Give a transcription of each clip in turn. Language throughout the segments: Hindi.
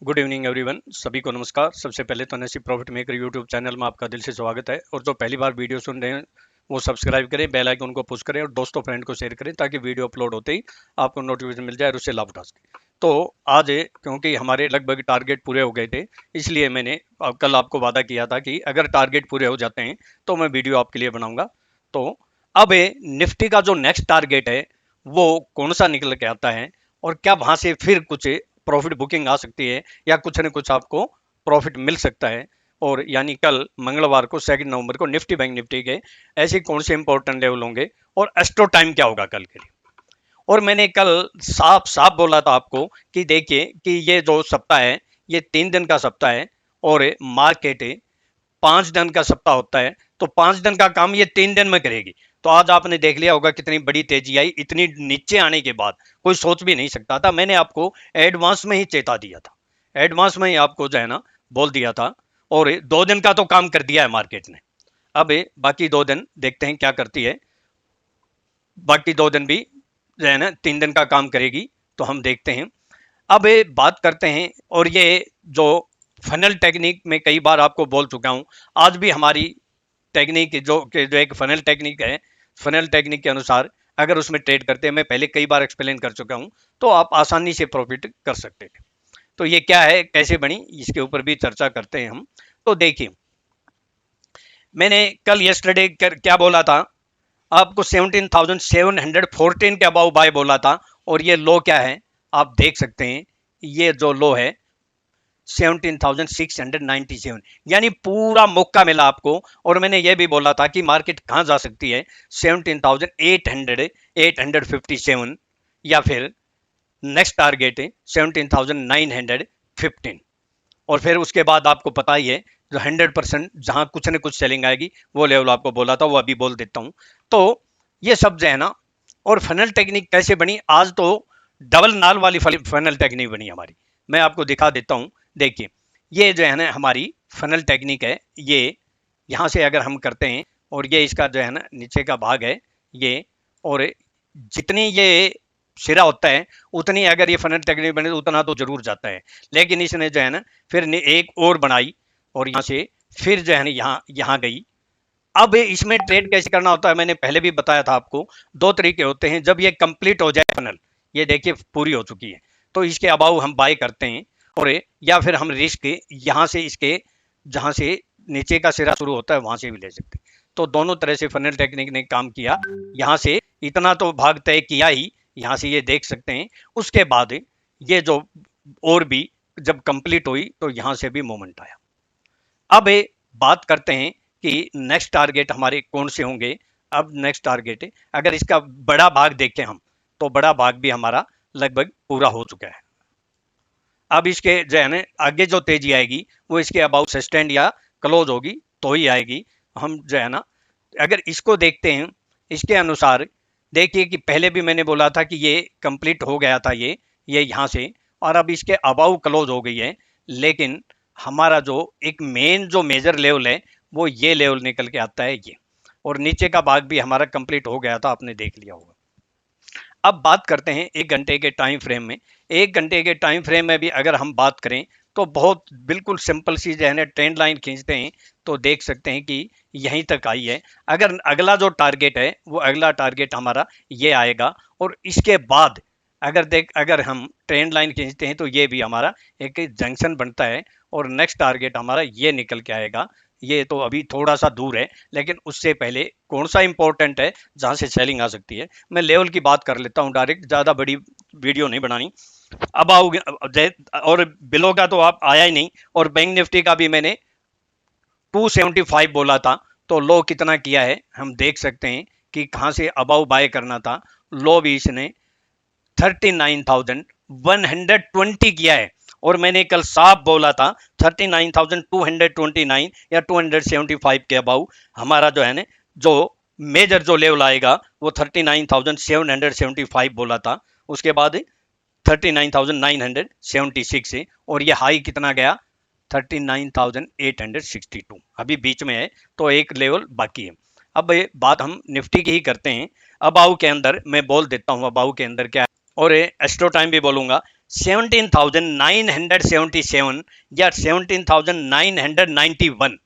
गुड इवनिंग एवरीवन, सभी को नमस्कार। सबसे पहले तो नसीब प्रॉफिट मेकर यूट्यूब चैनल में आपका दिल से स्वागत है। और जो पहली बार वीडियो सुन रहे हैं वो सब्सक्राइब करें, बेल आइकन को पुश करें और दोस्तों फ्रेंड को शेयर करें ताकि वीडियो अपलोड होते ही आपको नोटिफिकेशन मिल जाए और उससे लाभ उठा सकें। तो आज क्योंकि हमारे लगभग टारगेट पूरे हो गए थे, इसलिए मैंने कल आपको वादा किया था कि अगर टारगेट पूरे हो जाते हैं तो मैं वीडियो आपके लिए बनाऊंगा। तो अब निफ्टी का जो नेक्स्ट टारगेट है वो कौन सा निकल के आता है और क्या वहां से फिर कुछ प्रॉफिट बुकिंग आ सकती है या कुछ न कुछ आपको प्रॉफिट मिल सकता है। और यानी कल मंगलवार को 2 नवंबर को निफ्टी बैंक निफ्टी के ऐसे कौन से इंपॉर्टेंट लेवल होंगे और एस्ट्रो टाइम क्या होगा कल के लिए। और मैंने कल साफ साफ बोला था आपको कि देखिए कि ये जो सप्ताह है ये 3 दिन का सप्ताह है और मार्केट 5 दिन का सप्ताह होता है, तो 5 दिन का काम ये 3 दिन में करेगी। तो आज आपने देख लिया होगा कितनी बड़ी तेजी आई। इतनी नीचे आने के बाद कोई सोच भी नहीं सकता था। मैंने आपको एडवांस में ही चेता दिया था, एडवांस में ही आपको जो है ना बोल दिया था। और 2 दिन का तो काम कर दिया है मार्केट ने। अब बाकी 2 दिन देखते हैं क्या करती है। बाकी 2 दिन भी जो है ना 3 दिन का काम करेगी, तो हम देखते हैं। अब बात करते हैं। और ये जो फनल टेक्निक में कई बार आपको बोल चुका हूं, आज भी हमारी टेक्निक जो एक फनल टेक्निक है, फनल टेक्निक के अनुसार अगर उसमें ट्रेड करते हैं, मैं पहले कई बार एक्सप्लेन कर चुका हूं, तो आप आसानी से प्रॉफिट कर सकते हैं। तो ये क्या है, कैसे बनी, इसके ऊपर भी चर्चा करते हैं हम। तो देखिए, मैंने कल यस्टरडे क्या बोला था आपको, 17,714 के अबाउ बाय बोला था। और ये लो क्या है आप देख सकते हैं, ये जो लो है 17,697, यानी पूरा मौका मिला आपको। और मैंने ये भी बोला था कि मार्केट कहां जा सकती है, 17,800 857, या फिर नेक्स्ट टारगेट है 17,915। और फिर उसके बाद आपको पता ही है जो 100% जहां कुछ न कुछ सेलिंग आएगी वो लेवल आपको बोला था, वो अभी बोल देता हूं। तो ये सब जो है ना, और फनल टेक्निक कैसे बनी, आज तो डबल नाल वाली फनल टेक्निक बनी हमारी। मैं आपको दिखा देता हूं। देखिए, ये जो है ना हमारी फनल टेक्निक है। ये यहां से अगर हम करते हैं और ये इसका जो है ना नीचे का भाग है ये, और जितनी ये सिरा होता है उतनी अगर ये फनल टेक्निक बने तो उतना तो जरूर जाता है। लेकिन इसने जो है ना फिर एक और बनाई और यहाँ से फिर जो है ना यहाँ यहाँ गई। अब इसमें ट्रेड कैसे करना होता है मैंने पहले भी बताया था आपको। 2 तरीके होते हैं। जब ये कंप्लीट हो जाए फनल, ये देखिए पूरी हो चुकी है, तो इसके अबाउ हम बाय करते हैं। और या फिर हम रिस्क यहाँ से इसके जहाँ से नीचे का सिरा शुरू होता है वहां से भी ले सकते हैं। तो दोनों तरह से फनल टेक्निक ने काम किया। यहाँ से इतना तो भाग तय किया ही, यहाँ से ये देख सकते हैं। उसके बाद ये जो और भी जब कंप्लीट हुई तो यहाँ से भी मोमेंट आया। अब बात करते हैं कि नेक्स्ट टारगेट हमारे कौन से होंगे। अब नेक्स्ट टारगेट अगर इसका बड़ा भाग देखें हम, तो बड़ा भाग भी हमारा लगभग पूरा हो चुका है। अब इसके जो है ना आगे जो तेजी आएगी वो इसके अबाउट सस्टेंड या क्लोज होगी तो ही आएगी। हम जो है ना अगर इसको देखते हैं, इसके अनुसार देखिए कि पहले भी मैंने बोला था कि ये कंप्लीट हो गया था ये यहाँ से, और अब इसके अबाउ क्लोज हो गई है। लेकिन हमारा जो एक मेन जो मेजर लेवल है वो ये लेवल निकल के आता है ये, और नीचे का भाग भी हमारा कंप्लीट हो गया था, आपने देख लिया होगा। अब बात करते हैं 1 घंटे के टाइम फ्रेम में। 1 घंटे के टाइम फ्रेम में भी अगर हम बात करें तो बहुत बिल्कुल सिंपल सी जो है ना ट्रेंड लाइन खींचते हैं तो देख सकते हैं कि यहीं तक आई है। अगर अगला जो टारगेट है वो अगला टारगेट हमारा ये आएगा, और इसके बाद अगर हम ट्रेंड लाइन खींचते हैं तो ये भी हमारा एक जंक्शन बनता है, और नेक्स्ट टारगेट हमारा ये निकल के आएगा। ये तो अभी थोड़ा सा दूर है, लेकिन उससे पहले कौन सा इंपॉर्टेंट है जहां से सेलिंग आ सकती है। मैं लेवल की बात कर लेता हूं डायरेक्ट, ज्यादा बड़ी वीडियो नहीं बनानी। अब आओगे और बिलो का तो आप आया ही नहीं। और बैंक निफ्टी का भी मैंने 275 बोला था, तो लो कितना किया है हम देख सकते हैं कि कहां से अबाउ बाय करना था। लो भी इसने 39,120 किया है। और मैंने कल साफ बोला था 39,229 या 275 के अबाउ हमारा जो है ना जो मेजर जो लेवल आएगा वो 39,775 बोला था। उसके बाद 39,976 है, और ये हाई कितना गया 39,862, अभी बीच में है, तो एक लेवल बाकी है। अब ये बात हम निफ्टी की ही करते हैं। अबाउ के अंदर मैं बोल देता हूं, अबाउ के अंदर क्या है, और एस्ट्रो टाइम भी बोलूंगा 17,977 या 17,991,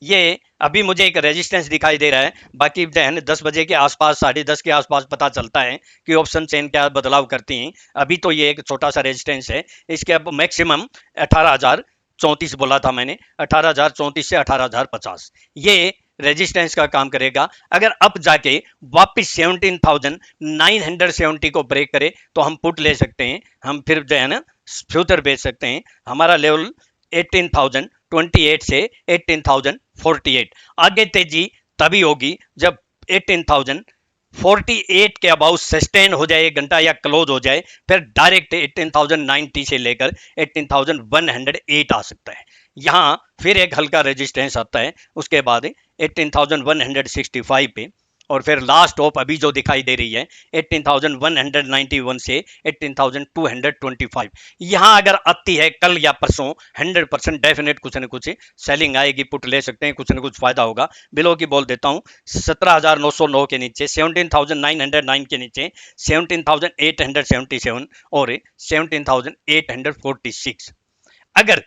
ये अभी मुझे एक रेजिस्टेंस दिखाई दे रहा है। बाकी जो है 10 बजे के आसपास, 10:30 के आसपास पता चलता है कि ऑप्शन चेन क्या बदलाव करती हैं। अभी तो ये एक छोटा सा रेजिस्टेंस है। इसके अब मैक्सिमम 18,034 बोला था मैंने, 18,034 से 18,050 ये रेजिस्टेंस का काम करेगा। अगर अब जाके वापस 17,970 को ब्रेक करे तो हम पुट ले सकते हैं, हम फिर जो है ना फ्यूचर बेच सकते हैं। हमारा लेवल 18,028 से 18,048। आगे तेजी तभी होगी जब 18,048 के अबाउट सस्टेन हो जाए, एक घंटा या क्लोज हो जाए, फिर डायरेक्ट 18,090 से लेकर 18,108 आ सकता है। यहाँ फिर एक हल्का रेजिस्टेंस आता है, उसके बाद 18,165 पे, और फिर लास्ट ऑफ अभी जो दिखाई दे रही है 18,191 से 18,225। यहाँ अगर आती है कल या परसों 100% डेफिनेट कुछ न कुछ सेलिंग आएगी, पुट ले सकते हैं, कुछ न कुछ फायदा होगा। बिलो की बोल देता हूँ 17,909 के नीचे, 17,909 के नीचे 17,877 और 17,846। अगर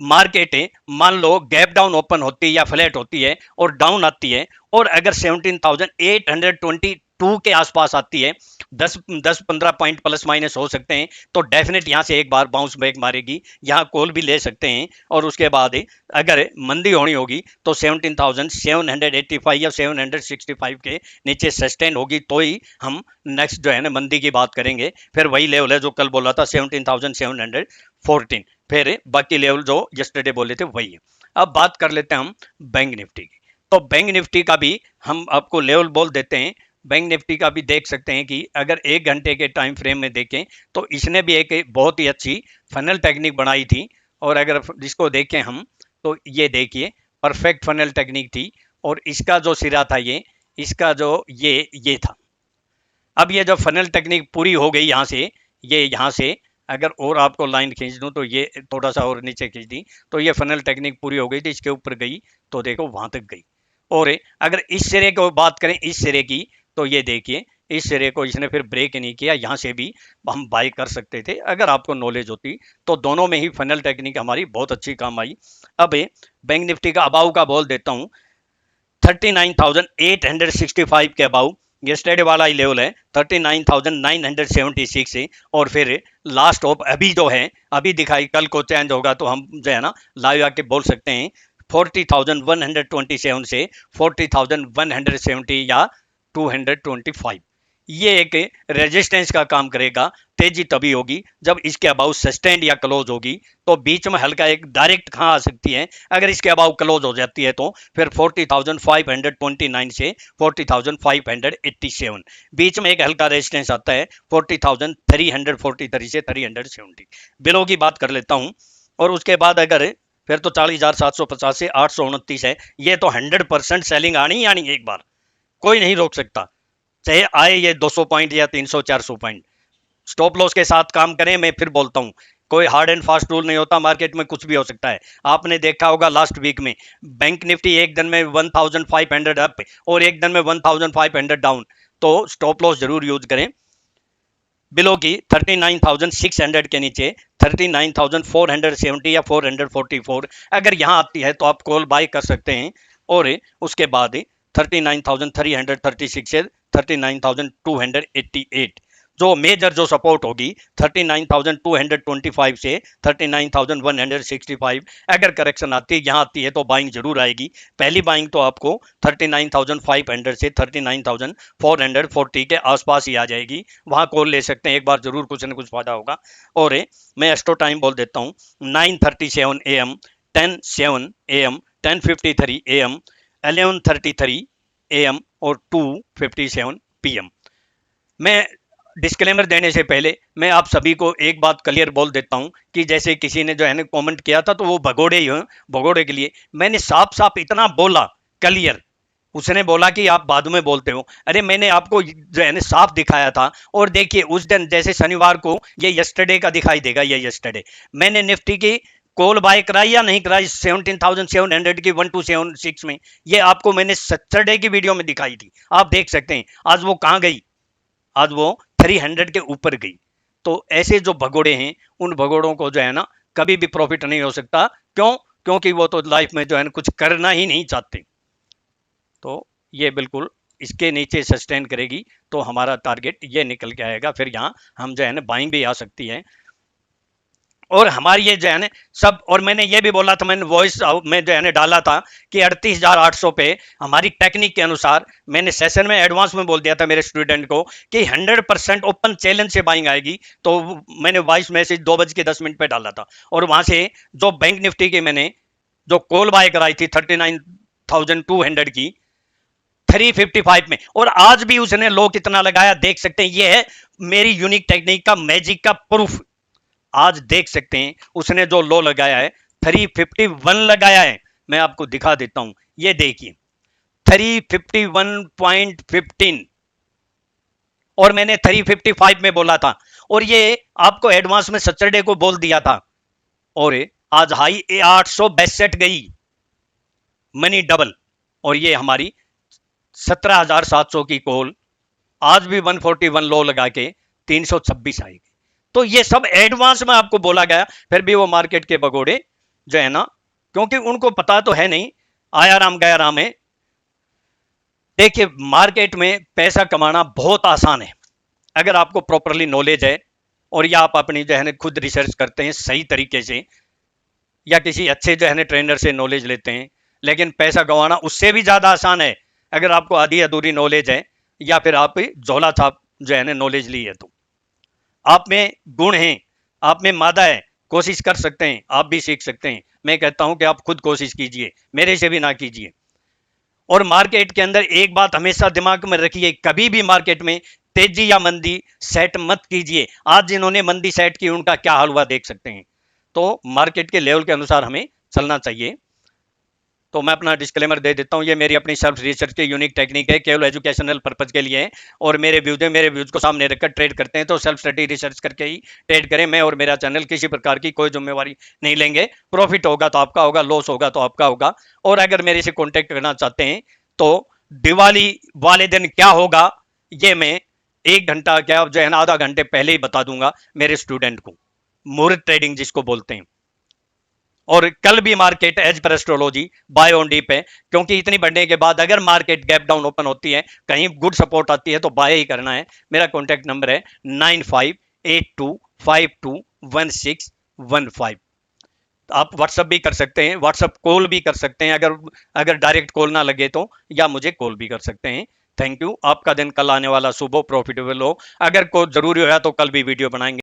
मार्केट मान लो गैप डाउन ओपन होती है या फ्लैट होती है और डाउन आती है, और अगर 17,822 के आसपास आती है, 10-15 पॉइंट प्लस माइनस हो सकते हैं, तो डेफिनेट यहां से एक बार बाउंस बैक मारेगी, यहां कॉल भी ले सकते हैं। और उसके बाद अगर मंदी होनी होगी तो 17,785 या 765 के नीचे सस्टेन होगी, तो ही हम नेक्स्ट जो है ना मंदी की बात करेंगे। फिर वही लेवल है जो कल बोला था 17,714, फिर बाकी लेवल जो यस्टरडे बोले थे वही है। अब बात कर लेते हैं हम बैंक निफ्टी की। तो बैंक निफ्टी का भी हम आपको लेवल बोल देते हैं। बैंक निफ्टी का भी देख सकते हैं कि अगर 1 घंटे के टाइम फ्रेम में देखें तो इसने भी एक बहुत ही अच्छी फनल टेक्निक बनाई थी, और अगर जिसको देखें हम तो ये देखिए परफेक्ट फनल टेक्निक थी, और इसका जो सिरा था इसका जो ये था। अब ये जो फनल टेक्निक पूरी हो गई यहाँ से, ये यहाँ से अगर और आपको लाइन खींच दूं तो ये थोड़ा सा और नीचे खींच दी तो ये फनल टेक्निक पूरी हो गई थी, इसके ऊपर गई तो देखो वहां तक गई। और अगर इस सिरे को बात करें, इस सिरे की, तो ये देखिए इस सिरे को इसने फिर ब्रेक नहीं किया, यहाँ से भी हम बाई कर सकते थे अगर आपको नॉलेज होती। तो दोनों में ही फनल टेक्निक हमारी बहुत अच्छी काम आई। अब बैंक निफ्टी का अबाउ का बोल देता हूँ 39,865 के अबाउ, येस्टरडे वाला ही लेवल है 39,976 से, और फिर लास्ट ऑफ अभी जो है अभी दिखाई, कल को चेंज होगा तो हम जो है ना लाइव आके बोल सकते हैं 40,127 से 40,170 या 225। ये एक रेजिस्टेंस का काम करेगा। तेजी तभी होगी जब इसके अबाउ सस्टेंड या क्लोज होगी, तो बीच में हल्का एक डायरेक्ट कहाँ आ सकती है, अगर इसके अबाउ क्लोज हो जाती है तो फिर 40,529 से 40,587, बीच में एक हल्का रेजिस्टेंस आता है 40,343 से 370। बिलो की बात कर लेता हूं, और उसके बाद अगर फिर तो 40,750 से 829 है। ये तो 100% सेलिंग आनी आनी, एक बार कोई नहीं रोक सकता, चाहे आए ये 200 पॉइंट या 300-400 पॉइंट। स्टॉप लॉस के साथ काम करें। मैं फिर बोलता हूं कोई हार्ड एंड फास्ट रूल नहीं होता, मार्केट में कुछ भी हो सकता है। आपने देखा होगा लास्ट वीक में बैंक निफ्टी एक दिन में 1500 अप और एक दिन में 1500 डाउन, तो स्टॉप लॉस जरूर यूज करें। बिलो की 39,600 के नीचे 39,470 या 444 अगर यहां आती है तो आप कॉल बाय कर सकते हैं, और उसके बाद 39,336 से 39,288 जो मेजर जो सपोर्ट होगी 39,225 से 39,165। अगर करेक्शन आती है, यहाँ आती है तो बाइंग जरूर आएगी। पहली बाइंग तो आपको 39,500 से 39,440 के आसपास ही आ जाएगी, वहां कॉल ले सकते हैं, एक बार जरूर कुछ न कुछ फायदा होगा। और मैं एस्टो टाइम बोल देता हूँ 9:37 AM, 10:07 AM, 10:53 AM, 11:33 AM और 2:57 PM। मैं डिस्क्लेमर देने से पहले मैं आप सभी को एक बात क्लियर बोल देता हूं कि जैसे किसी ने जो है ना कमेंट किया था तो वो भगोड़े ही हो, भगोड़े के लिए मैंने साफ साफ इतना बोला क्लियर, उसने बोला कि आप बाद में बोलते हो। अरे मैंने आपको जो है ना साफ दिखाया था, और देखिए उस दिन जैसे शनिवार को ये यस्टरडे का दिखाई देगा, ये यस्टरडे मैंने निफ्टी की कॉल बाय कराई या नहीं कराई 17,700 की 1276 में, ये आपको मैंने सैटरडे की वीडियो में दिखाई थी, आप देख सकते हैं। आज वो कहां गई, आज वो 300 के ऊपर गई। तो ऐसे जो भगोड़े हैं उन भगोड़ों को जो है ना कभी भी प्रॉफिट नहीं हो सकता। क्यों? क्योंकि वो तो लाइफ में जो है ना कुछ करना ही नहीं चाहते। तो ये बिल्कुल इसके नीचे सस्टेन करेगी तो हमारा टारगेट ये निकल के आएगा, फिर यहाँ हम जो है ना बाइंग भी आ सकती है। और हमारी ये जो है ना सब, और मैंने ये भी बोला था, मैंने वॉइस में जो है ना डाला था कि 38,800 पे हमारी टेक्निक के अनुसार, मैंने सेशन में एडवांस में बोल दिया था मेरे स्टूडेंट को कि 100% ओपन चैलेंज से बाइंग आएगी। तो मैंने वॉइस मैसेज 2:10 पे डाला था, और वहां से जो बैंक निफ्टी की मैंने जो कॉल बाय कराई थी 39,200 की 355 में, और आज भी उसने लो कितना लगाया देख सकते हैं। ये है मेरी यूनिक टेक्निक का मैजिक का प्रूफ। आज देख सकते हैं उसने जो लो लगाया है 351 लगाया है। मैं आपको दिखा देता हूं, ये देखिए 351.15, और मैंने 355 में बोला था, और ये आपको एडवांस में सैटरडे को बोल दिया था, और आज हाई 862 गई, मनी डबल। और ये हमारी 17,700 की कॉल आज भी 141 लो लगा के 326 आएगी। तो ये सब एडवांस में आपको बोला गया, फिर भी वो मार्केट के भगोड़े जो है ना, क्योंकि उनको पता तो है नहीं, आया राम गया राम है। देखिए मार्केट में पैसा कमाना बहुत आसान है अगर आपको प्रॉपरली नॉलेज है, और या आप अपनी जो है ना खुद रिसर्च करते हैं सही तरीके से, या किसी अच्छे जो है ना ट्रेनर से नॉलेज लेते हैं। लेकिन पैसा कमाना उससे भी ज्यादा आसान है अगर आपको आधी अधूरी नॉलेज है, या फिर आप झोला छाप जो है ना नॉलेज ली है। तो आप में गुण हैं, आप में मादा है, कोशिश कर सकते हैं, आप भी सीख सकते हैं। मैं कहता हूं कि आप खुद कोशिश कीजिए, मेरे से भी ना कीजिए। और मार्केट के अंदर एक बात हमेशा दिमाग में रखिए, कभी भी मार्केट में तेजी या मंदी सेट मत कीजिए। आज जिन्होंने मंदी सेट की उनका क्या हाल हुआ देख सकते हैं। तो मार्केट के लेवल के अनुसार हमें चलना चाहिए। तो मैं अपना डिस्क्लेमर दे देता हूं, ये मेरी अपनी सेल्फ रिसर्च की यूनिक टेक्निक है, केवल एजुकेशनल पर्पज के लिए है, और मेरे व्यूज को सामने रखकर ट्रेड करते हैं। तो सेल्फ स्टडी रिसर्च करके ही ट्रेड करें। मैं और मेरा चैनल किसी प्रकार की कोई जिम्मेवारी नहीं लेंगे। प्रॉफिट होगा तो आपका होगा, लॉस होगा तो आपका होगा। और अगर मेरे से कॉन्टेक्ट करना चाहते हैं तो दिवाली वाले दिन क्या होगा ये मैं 1 घंटा क्या जो है ना आधा घंटे पहले ही बता दूंगा मेरे स्टूडेंट को, मुहूर्त ट्रेडिंग जिसको बोलते हैं। और कल भी मार्केट एज पर एस्ट्रोलॉजी बाय ऑन डीप है, क्योंकि इतनी बढ़ने के बाद अगर मार्केट गैप डाउन ओपन होती है, कहीं गुड सपोर्ट आती है तो बाय ही करना है। मेरा कॉन्टैक्ट नंबर है 9582521615। आप व्हाट्सअप भी कर सकते हैं, व्हाट्सअप कॉल भी कर सकते हैं, अगर डायरेक्ट कॉल ना लगे तो, या मुझे कॉल भी कर सकते हैं। Thank you. आपका दिन कल आने वाला शुभ हो, प्रॉफिटेबल हो। अगर कोई जरूरी हो तो कल भी वीडियो बनाएंगे।